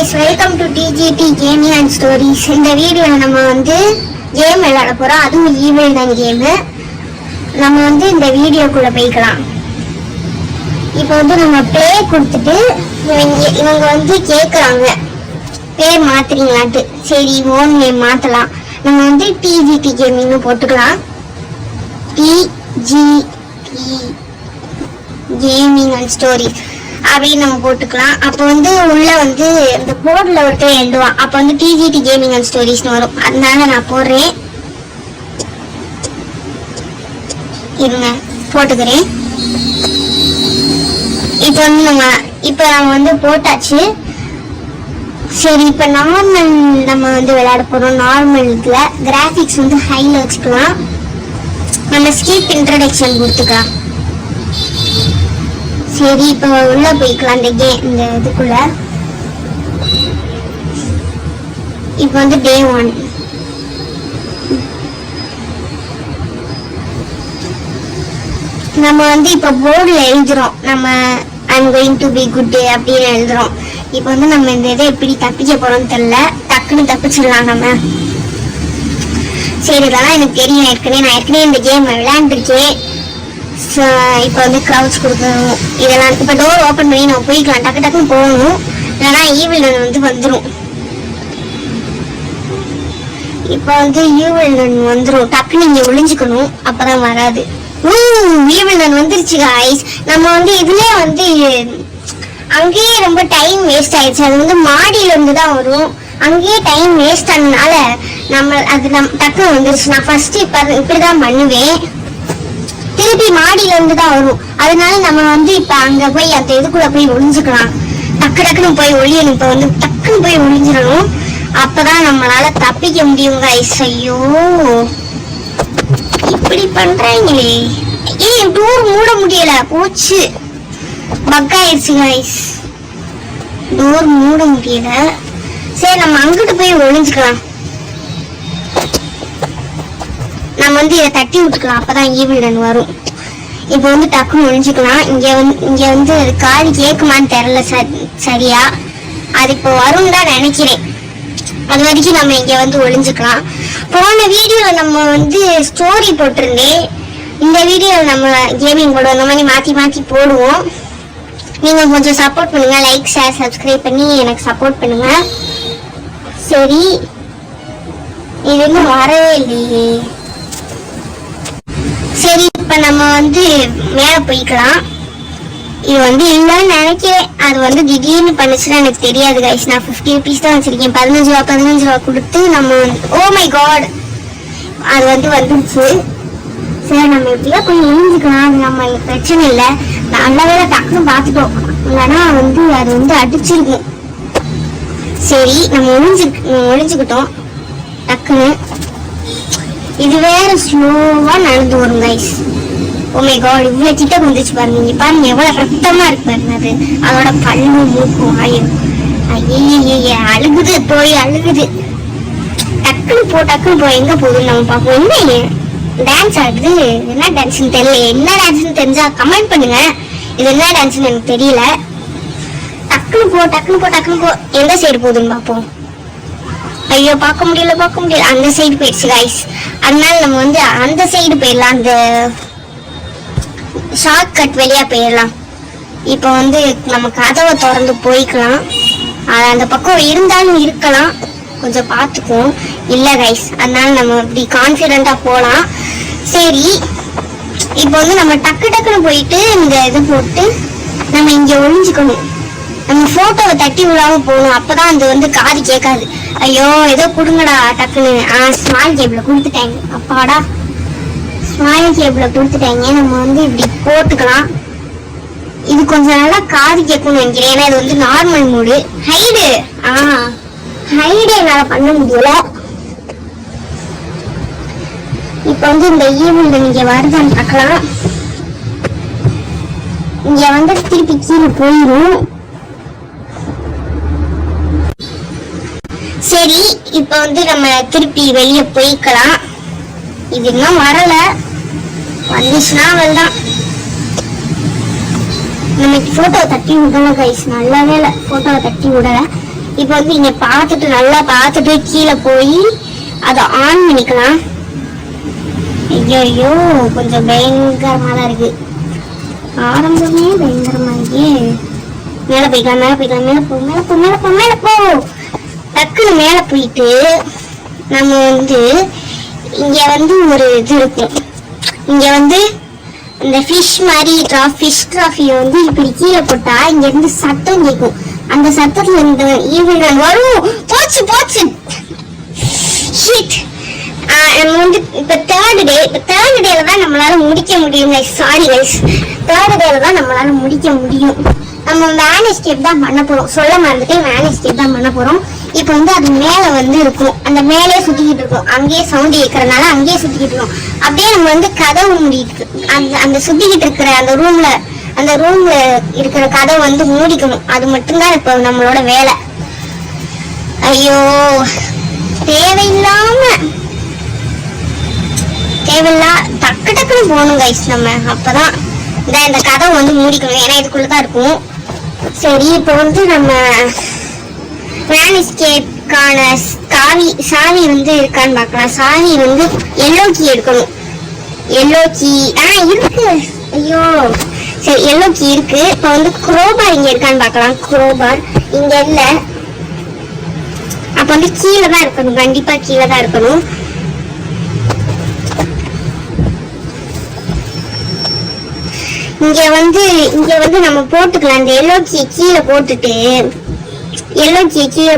guys, welcome to TGT Gaming and Stories. இந்த வீடியோல நம்ம வந்து கேம் விளையாட போறோம். அதுவும் ஈவில் தான் கேம். நம்ம வந்து இந்த வீடியோக்குள்ள போய்க்கலாம். இப்போ வந்து நம்ம ப்ளே கொடுத்துட்டு இவங்க வந்து கேக்குறாங்க பேர் மாத்துறீங்களான்ட்டு. சரி ஓன் நேம் மாத்தலாம். நம்ம வந்து TGT Gaming போட்டுக்கலாம். TGT Gaming and Stories அப்படின்னு நம்ம போட்டுக்கலாம். அப்போ வந்து உள்ள வந்து இந்த போர்டில் ஒருத்தர் எழுதுவான். அப்போ வந்து TGT Gaming and Storiesனு வரும். அதனால நான் போடுறேன். இருங்க போட்டுக்கிறேன். இப்போ வந்து நம்ம வந்து போட்டாச்சு. சரி, இப்போ நார்மல் நம்ம வந்து விளையாட போறோம். நார்மல்ல கிராஃபிக்ஸ் வந்து ஹைல வச்சுக்கலாம். நம்ம ஸ்கிப் இன்ட்ரடக்ஷன் கொடுத்துக்கலாம். சரி, இப்போ உள்ள போய்க்கலாம். இந்த இதுக்குள்ள இப்போ வந்து டே 1. நம்ம வந்து இப்போ போர்டில் எழுதுறோம். நம்ம I'm going to be good day அப்படின்னு எழுதுறோம். இப்போ வந்து நம்ம இந்த இதை எப்படி தப்பிக்க போறோம்னு தெரியல. டக்குன்னு தப்பிச்சிடலாம் நம்ம. சரி, இதெல்லாம் எனக்கு தெரியும். நான் ஏற்கனவே இந்த கேம் விளையாண்டுருக்கேன். இப்போ வந்து க்ரௌட்ஸ் கொடுக்கணும். இதெல்லாம் இப்போ டோர் ஓப்பன் பண்ணி நம்ம போய்க்கலாம். டக்குன்னு போகணும். இல்லைன்னா ஈவில் வந்து வந்துடும். இப்போ வந்து ஈவில் வந்துடும். டக்குன்னு இங்கே ஒளிஞ்சுக்கணும். அப்பதான் வராது. ஈவில் வந்துருச்சு காய்ஸ். நம்ம வந்து இதுலயே வந்து அங்கேயே ரொம்ப டைம் வேஸ்ட் ஆயிடுச்சு. அது வந்து மாடியில இருந்து தான் வரும். அங்கேயே டைம் வேஸ்ட் ஆனதுனால நம்ம டக்குன்னு வந்துருச்சு. நான் ஃபர்ஸ்ட் இப்படிதான் பண்ணுவேன். திருப்பி மாடியில இருந்து தான் வரும். அதனால நம்ம வந்து இப்ப அங்க போய் அந்த இதுக்குள்ள போய் ஒளிஞ்சுக்கலாம். டக்குன்னு போய் ஒளியணும். இப்ப வந்து டக்குன்னு போய் ஒளிஞ்சிடணும். அப்பதான் நம்மளால தப்பிக்க முடியும் கைஸ். ஐயோ, இப்படி பண்றாங்களே. டோர் மூட முடியல. போச்சு, பக் ஆயிடுச்சு கைஸ். டோர் மூட முடியல. சரி, நம்ம அங்கிட்டு போய் ஒளிஞ்சுக்கலாம். நம்ம வந்து இதை தட்டி விட்டுக்கலாம். அப்பதான் ஈவில் வரும். இப்போ வந்து டக்குன்னு ஒழிஞ்சுக்கலாம். இங்க வந்து காது கேட்குமான்னு தெரியல சரியா. அது இப்போ வரும் தான் நினைக்கிறேன். அது வரைக்கும் நம்ம இங்க வந்து ஒளிஞ்சுக்கலாம். போன வீடியோல நம்ம வந்து ஸ்டோரி போட்டிருந்தேன். இந்த வீடியோல நம்ம கேமிங் போடுவோம். இந்த மாதிரி மாத்தி போடுவோம். நீங்க கொஞ்சம் சப்போர்ட் பண்ணுங்க. லைக், ஷேர், சப்ஸ்கிரைப் பண்ணி எனக்கு சப்போர்ட் பண்ணுங்க. சரி, இது இன்னும் வரவே இல்லையே. சரி, இப்ப நம்ம வந்து மேல போய்க்கலாம். இது வந்து இல்லைன்னு நினைக்கிறேன். அது வந்து திடீர்னு பண்ணுச்சுன்னா எனக்கு தெரியாது கைஸ். நான் 50 rupees தான் வச்சிருக்கேன். 15 ரூபா கொடுத்து நம்ம ஓ மை காட், அது வந்து வந்துருச்சு. சரி, நம்ம எப்படியா கொஞ்சம் எழுந்துக்கலாம். அது நம்ம பிரச்சனை இல்லை. நல்ல வேலை டக்குன்னு பார்த்துட்டோம். இல்லைன்னா வந்து அது வந்து அடிச்சிருக்கும். சரி, நம்ம ஒழிஞ்சுக்கிட்டோம் டக்குன்னு. இது வேற ஸ்லோவா நடந்து வரும் கைஸ். ஓ மை காட், இவ்வளவு கிட்ட வந்துச்சு பாருங்க. இங்க பாருங்க எவ்வளவு ரத்தமா இருக்கு பாருங்க. அதோட பல்லு, மூக்கும், ஆயும். ஐயே, அழுகுது, போய் அழுகுது. டக்குன்னு போ. எங்க போகுதுன்னு நம்ம பார்ப்போம். என்ன டான்ஸ் ஆடுது? என்ன டான்ஸ்னு தெரியல. என்ன டான்ஸ்னு தெரிஞ்சா கமெண்ட் பண்ணுங்க. இது என்ன டான்ஸ்னு எனக்கு தெரியல. டக்குன்னு போ. எந்த சைடு போகுதுன்னு பார்ப்போம். ஐயோ, பார்க்க முடியல. அந்த சைடு போயிடுச்சு கைஸ். அதனால நம்ம வந்து அந்த சைடு போயிடலாம். அந்த ஷார்ட் கட் வழியா போயிடலாம். இப்போ வந்து நம்ம கதவை திறந்து போய்க்கலாம். அந்த பக்கம் இருந்தாலும் இருக்கலாம். கொஞ்சம் பார்த்துக்குவோம். இல்லை கைஸ், அதனால நம்ம இப்படி கான்ஃபிடென்ட்டா போகலாம். சரி, இப்போ வந்து நம்ம டக்குன்னு போயிட்டு இந்த இது போட்டு நம்ம இங்க ஒளிஞ்சுக்கணும். நம்ம போட்டோவை தட்டி விடாம போகணும். அப்பதான் அது வந்து காது கேட்காது. ஐயோ, ஏதோ கொடுங்கடா டக்குன்னு. ஸ்மால் கேபிள கொடுத்துட்டாங்க. அப்பாடா, ஸ்மால் கேபிள கொடுத்துட்டாங்க. நம்ம வந்து இப்படி போட்டுக்கலாம். இது கொஞ்சம் நல்லா காது கேட்கும்னு நினைக்கிறேன். ஏன்னா இது வந்து நார்மல் மூடு. ஹைடு என்னால பண்ண முடியல. இப்ப வந்து இந்த ஈவில் நீங்க வருதான்னு பார்க்கலாம். இங்க வந்து திருப்பி கீழே போயிடும். சரி, இப்ப வந்து நம்ம திருப்பி வெளியே போய்க்கலாம். இது இன்னும் வரல. வந்துச்சுன்னா அவள்தான். நம்ம போட்டோ தட்டி விடல கைஸ். நல்ல வேலை போட்டோவை தட்டி விடல. இப்போ வந்து இங்க பார்த்துட்டு நல்லா பார்த்துட்டு கீழே போய் அதை ஆன் பண்ணிக்கலாம். ஐயோ கொஞ்சம் பயங்கரமா தான் இருக்கு. ஆரம்பமே பயங்கரமா இருக்கு. மேல போய்க்கலாம் மேல போய்க்கலாம் மேல போ மேல போ மேல போ மேல போ. டக்குன்னு மேல போயிட்டு நம்ம வந்து இங்க வந்து ஒரு இது இருக்கும். இங்க வந்து இந்த ஃபிஷ் மாதிரி ஃபிஷ் டிராஃபியை வந்து இப்படி கீழே போட்டா இங்க இருந்து சத்தம் கேட்கும். அந்த சத்தத்துல இந்த ஈவிகள் வரும். போச்சு போச்சு ஷிட். நம்ம வந்து இப்ப தேர்ட் டேல தான் நம்மளால முடிக்க முடியும். சாரி கைஸ், தேர்ட் டேல தான் நம்மளால முடிக்க முடியும். நம்ம மேன் எஸ்கேப் தான் பண்ண போறோம். சொல்ல மறந்துட்டு மேன் எஸ்கேப் தான் பண்ண போறோம். இப்ப வந்து அது மேல வந்து இருக்கும். அந்த மேலே சுத்திக்கிட்டு இருக்கும். அங்கேயே சவுண்ட் கேட்கறதுனால அங்கேயே சுத்திக்கிட்டு இருக்கும். அப்படியே நம்ம வந்து கதவு மூடிட்டு அந்த சுத்திக்கிட்டு இருக்கிற அந்த ரூம்ல இருக்கிற கதவை வந்து மூடிக்கணும். அது மட்டும்தான் இப்ப நம்மளோட வேலை. ஐயோ தேவையில்லாம டக்கு டக்குன்னு போகணும் கைஸ். நம்ம அப்பதான் இந்த கதவை வந்து மூடிக்கணும். ஏன்னா இதுக்குள்ளதான் இருக்கும். சரி இப்போ வந்து நம்ம மேன் எஸ்கேப்கான சாவி வந்து இருக்கான்னு பார்க்கலாம். சாவி வந்து எல்லோ கீ எடுக்கணும். எல்லோ கீ இருக்கு. ஐயோ சரி எல்லோ கீ இருக்கு. இப்போ வந்து குரோபார் இங்க இருக்கான்னு பார்க்கலாம். குரோபார் இங்க இல்ல. அப்ப வந்து கீழே தான் இருக்கணும். கண்டிப்பா கீழே தான் இருக்கணும். இங்க வந்து நம்ம போட்டுக்கலாம். இந்த எல்லோ கீ கீழே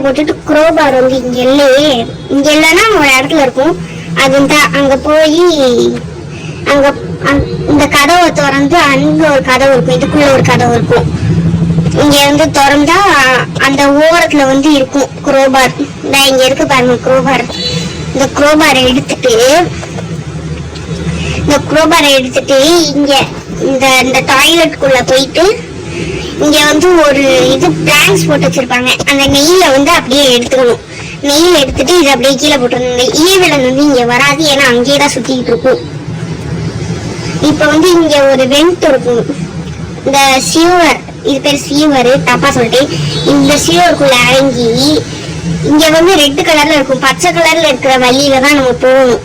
போட்டுட்டு குரோபார் வந்து இங்க இல்லைன்னா ஒரு இடத்துல இருக்கும். அதுதான் அங்க போய் அங்க இந்த கதவை திறந்து அங்க ஒரு கதவு இருக்கும். இதுக்குள்ள ஒரு கதவு இருக்கும். இங்க வந்து திறந்தா அந்த ஓரத்துல வந்து இருக்கும் குரோபார். இங்க இருக்கு பாருங்க குரோபார். இந்த குரோபாரை எடுத்துட்டு இங்க இந்த டாய்லெட்குள்ள போயிட்டு இங்க வந்து ஒரு இது பிளாங்க்ஸ் போட்டு வச்சிருப்பாங்க. அந்த நெய்யில வந்து அப்படியே எடுத்துக்கணும். நெய்யில எடுத்துட்டு இது அப்படியே கீழே போட்டுருந்தோம். ஈவிலன் வந்து இங்க வராது. ஏன்னா அங்கேயேதான் சுத்திட்டு இருக்கும். இப்ப வந்து இங்க ஒரு வெண்ட் இருக்கும். இந்த சியூவர், இது பேர் சியூவர், தப்பா சொல்லிட்டு இந்த சியூவருக்குள்ள இறங்கி இங்க வந்து ரெட் கலர்ல இருக்கும். பச்சை கலர்ல இருக்கிற வழியில தான் நம்ம போகணும்.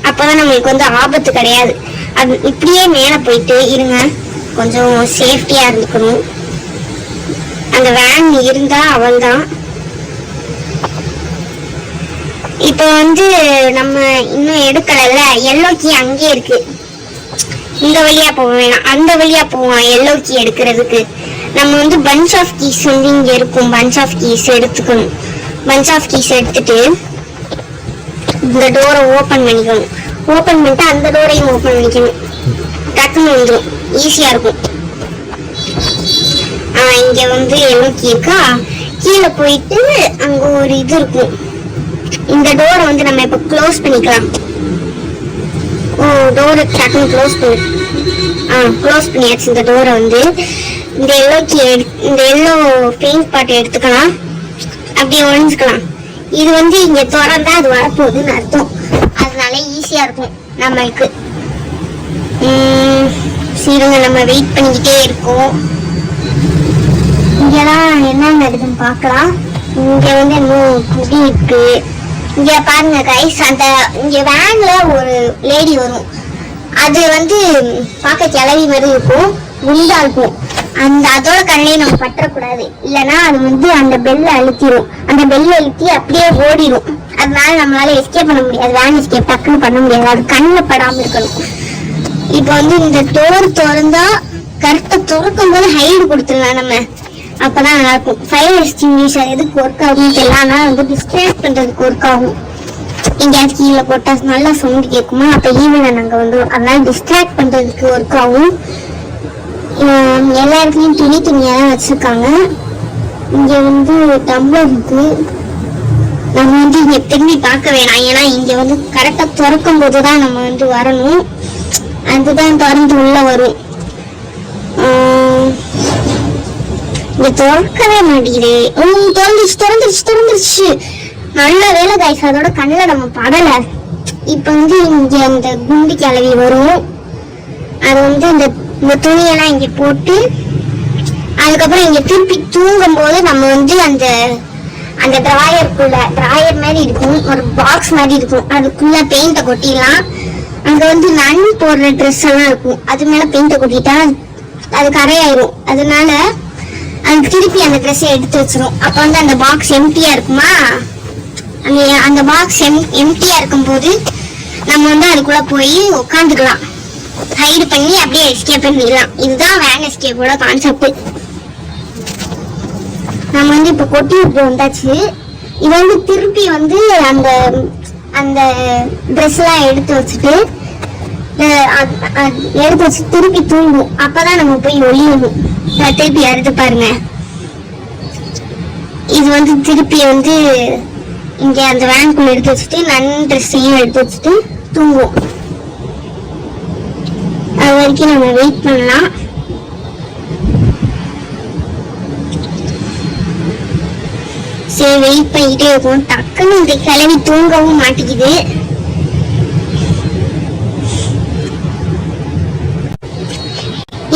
அப்பதான் நம்மளுக்கு வந்து ஆபத்து கிடையாது. அது இப்படியே மேல போயிட்டு இருங்க. கொஞ்சம் சேஃப்டியா இருந்துக்கணும். அந்த வேன் இருந்தா அவள் தான். இப்ப வந்து நம்ம இன்னும் எடுக்கல. எல்லோ கீ அங்கே இருக்கு. இந்த வழியா போக வேணாம், அந்த வழியா போவோம். எல்லோ கீ எடுக்கிறதுக்கு நம்ம வந்து பஞ்ச் ஆஃப் கீஸ் வந்து இங்க இருக்கும். பஞ்ச் ஆஃப் கீஸ் எடுத்துக்கணும். பஞ்ச் ஆஃப் கீஸ் எடுத்துட்டு இந்த டோரை ஓபன் பண்ணிக்கணும். ஓபன் பண்ணிட்டு அந்த டோரையும் ஓபன் பண்ணிக்கணும். டக்குன்னு வந்துடும். ஈஸியா இருக்கும். இங்க வந்து எல்லோ கீ இருக்கா. கீழே போயிட்டு அங்க ஒரு இது இருக்கும். இந்த டோரை வந்து நம்ம இப்ப க்ளோஸ் பண்ணிக்கலாம். டோரை டக்குன்னு க்ளோஸ் பண்ணியாச்சு. இந்த டோரை வந்து இந்த எல்லோ பெயிண்ட் பாட்டை எடுத்துக்கலாம். அப்படியே ஒழிஞ்சுக்கலாம். இது வந்து இங்க திறந்தா அது வரப்போகுதுன்னு அர்த்தம். அதனால ஈஸியா இருக்கும் நம்மளுக்கு. சரிங்க, நம்ம வெயிட் பண்ணிக்கிட்டே இருக்கோம். இங்கெல்லாம் என்ன நடக்குதுன்னு பார்க்கலாம். இங்க வந்து இன்னும் குடி இருக்கு. இங்க பாருங்க கைஸ், அந்த இங்க வேன்ல ஒரு லேடி வரும். அது வந்து பார்க்க கிளவி மாதிரி இருக்கும், குண்டா இருக்கும். அதோட கண்ணையை நம்ம பற்றக்கூடாது. இல்லைன்னா அது வந்து அந்த பெல்ல அழுத்திடும். அந்த பெல்ல அழுத்தி அப்படியே ஓடிடும். அதனால நம்மளால எஸ்கேப் பண்ண முடியாது. வேன் எஸ்கேப் டக்குன்னு பண்ண முடியாது. அது கண்ணில் படாம இருக்கணும். இப்ப வந்து இந்த டோர் திறந்தா கரெக்டா திறக்கும் போது ஹைடு கொடுத்துடலாம் நம்ம. அப்பதான் நல்லா இருக்கும். ஃபயர் எக்ஸ்டிங்விஷர் எதுக்கு ஒர்க் ஆகும் தெரியல. வந்து டிஸ்ட்ராக்ட் பண்றதுக்கு ஒர்க் ஆகும். எங்கேயாவது கீழே போட்டா நல்லா சவுண்ட் கேட்குமா, அப்ப ஈவினிங் அங்க வந்து அதனால டிஸ்ட்ராக்ட் பண்றதுக்கு ஒர்க் ஆகும். எல்லா இடத்துலயும் துணியெல்லாம் வச்சிருக்காங்க. இங்க வந்து டம்ளர் இருக்கு. நம்ம வந்து இங்க திரும்பி பார்க்க வேணாம். ஏன்னா இங்க வந்து கரெக்டா திறக்கும் போதுதான் நம்ம வந்து வரணும். அதுதான் திறந்து உள்ள வரும். இங்க திறக்கவே மாட்டேங்குது. திறந்துருச்சு. நல்ல வேலை கைஸ், அதோட கண்ணில் நம்ம படல. இப்ப வந்து இங்க அந்த குண்டு கிளவி வரும். அது வந்து இந்த துணியெல்லாம் இங்க போட்டு அதுக்கப்புறம் இங்க திருப்பி தூங்கும் போது நம்ம வந்து அந்த அந்த டிராயர் மாதிரி இருக்கும், ஒரு பாக்ஸ் மாதிரி இருக்கும், அதுக்குள்ள பெயிண்ட கொட்டிடலாம். அங்க வந்து நன் போடுற ட்ரெஸ் எல்லாம் இருக்கும், அது மேல பெயிண்ட கொட்டிட்டா அது கரையாயிரும். அதனால அது திருப்பி அந்த ட்ரெஸ்ஸை எடுத்து வச்சிரும். அப்ப வந்து அந்த பாக்ஸ் எம்டியா இருக்குமா, அந்த பாக்ஸ் எம்டியா இருக்கும் போது நம்ம வந்து அதுக்குள்ள போய் உட்காந்துக்கலாம், ஹைடு பண்ணி அப்படியே எஸ்கேப் பண்ணிடலாம். இதுதான் வேன் எஸ்கேப்போட கான்செப்ட். நம்ம வந்து இப்ப கொட்டி விட்டு வந்தாச்சு. இது வந்து திருப்பி வந்து அந்த அந்த ட்ரெஸ் எல்லாம் எடுத்து வச்சுட்டு திருப்பி தூங்கும். அப்பதான் நம்ம போய் ஒளியணும். திருப்பி எடுத்து பாருங்க. இது வந்து திருப்பி வந்து இங்க அந்த வேனுக்குள்ள எடுத்து வச்சுட்டு நன் ட்ரெஸ்ஸையும் எடுத்து வச்சுட்டு தூங்குவோம். அது வரைக்கும் நம்ம வெயிட் பண்ணலாம். சரி, வெயிட் பண்ணிக்கிட்டே இருக்கும். டக்குன்னு இந்த கிளவி தூங்கவும் மாட்டேங்குது.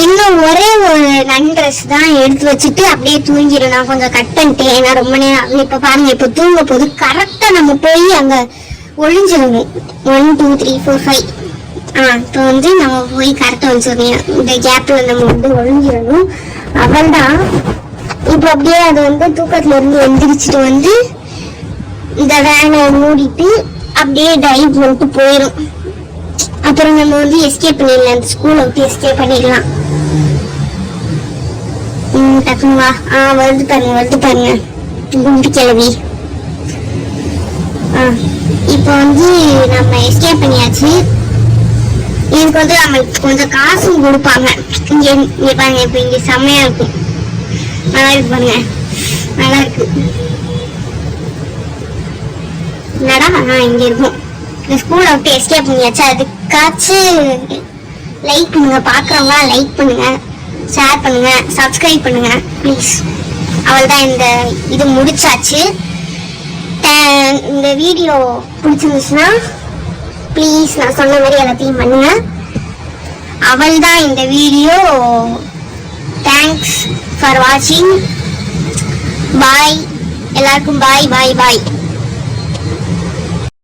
இன்னும் ஒரே ஒரு நன் ட்ரெஸ் தான் எடுத்து வச்சுட்டு அப்படியே தூங்கிடும். நான் கொஞ்சம் கட் பண்ணிட்டேன், ஏன்னா ரொம்ப நேரம். இப்ப பாருங்க, இப்ப தூங்க போது கரெக்டா நம்ம போய் அங்க ஒளிஞ்சிடணும். 1 2 3 4 5. இப்ப வந்து நம்ம போய் கரெக்டா ஒளிஞ்சிடணும். இந்த கேப்ல நம்ம வந்து ஒளிஞ்சிடணும். அவள்தான் இப்ப அப்படியே அது வந்து தூக்கத்துல இருந்து எந்திரிச்சிட்டு வந்து இந்த வேனை மூடிட்டு அப்படியே டைவ் பண்ணிட்டு போயிடும். அப்புறம் நம்ம வந்து எஸ்கேப் பண்ணிடலாம், அந்த ஸ்கூலை விட்டு எஸ்கேப் பண்ணிடலாம். டக்குவா வருது பாருங்க குண்டு கிளவி. இப்ப வந்து நம்ம எஸ்கேப் பண்ணியாச்சு. இதுக்கு வந்து நம்மளுக்கு கொஞ்சம் காசும் கொடுப்பாங்க. இங்க பாருங்க, இப்ப இங்க செம்மையா இருக்கும், நல்லா இருக்கு பாருங்க, நல்லா இருக்கு. என்னடா இங்க இருக்கும். இந்த ஸ்கூலை விட்டு எஸ்கேப் பண்ணியாச்சு. அதுக்காச்சும் லைக் பண்ணுங்க, பாக்குறவங்க லைக் பண்ணுங்க, ஷேர் பண்ணுங்க, சப்ஸ்கிரைப் பண்ணுங்க ப்ளீஸ். அவள்தான் இந்த இது முடிச்சாச்சு. இந்த வீடியோ பிடிச்சிருந்துச்சுன்னா ப்ளீஸ் நான் சொன்ன மாதிரி எல்லாத்தையும் பண்ணுங்க. அவள்தான் இந்த வீடியோ. தேங்க்ஸ் ஃபார் வாட்சிங். பாய் எல்லாருக்கும், பாய் பாய் பாய்.